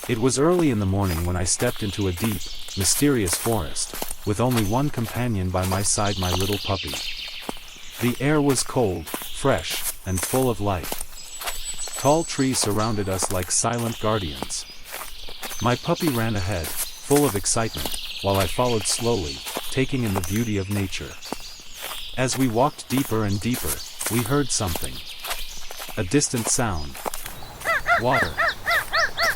It was early in the morning when I stepped into a deep, mysterious forest, with only one companion by my side, my little puppy. The air was cold, fresh, and full of life. Tall trees surrounded us like silent guardians. My puppy ran ahead, full of excitement, while I followed slowly, taking in the beauty of nature. As we walked deeper and deeper, we heard something. A distant sound. Water.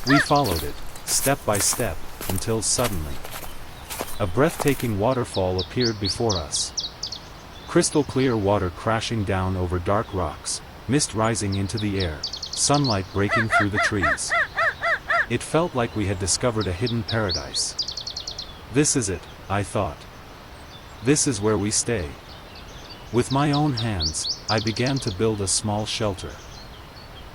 We followed it, step by step, until suddenly, a breathtaking waterfall appeared before us. Crystal clear water crashing down over dark rocks, mist rising into the air, sunlight breaking through the trees. It felt like we had discovered a hidden paradise. This is it, I thought. This is where we stay. With my own hands, I began to build a small shelter.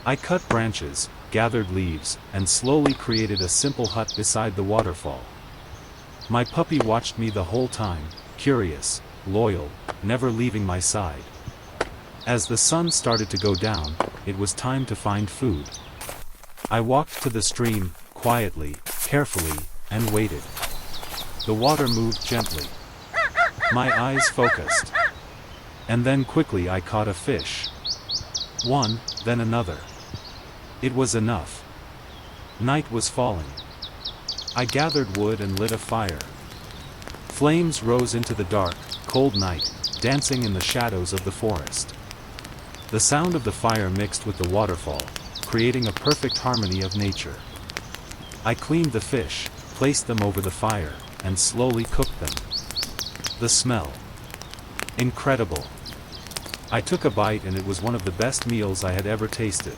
I cut branches, gathered leaves, and slowly created a simple hut beside the waterfall. My puppy watched me the whole time, curious, loyal, never leaving my side. As the sun started to go down, it was time to find food. I walked to the stream, quietly, carefully, and waited. The water moved gently. My eyes focused. And then quickly I caught a fish. One, then another. It was enough. Night was falling. I gathered wood and lit a fire. Flames rose into the dark, cold night, dancing in the shadows of the forest. The sound of the fire mixed with the waterfall, creating a perfect harmony of nature. I cleaned the fish, placed them over the fire, and slowly cooked them. The smell. Incredible. I took a bite and it was one of the best meals I had ever tasted.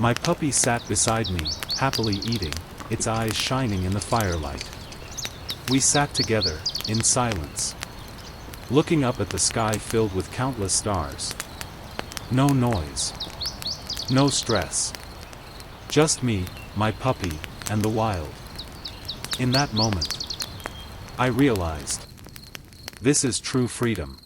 My puppy sat beside me, happily eating, its eyes shining in the firelight. We sat together, in silence, looking up at the sky filled with countless stars. No noise. No stress. Just me, my puppy, and the wild. In that moment, I realized, this is true freedom.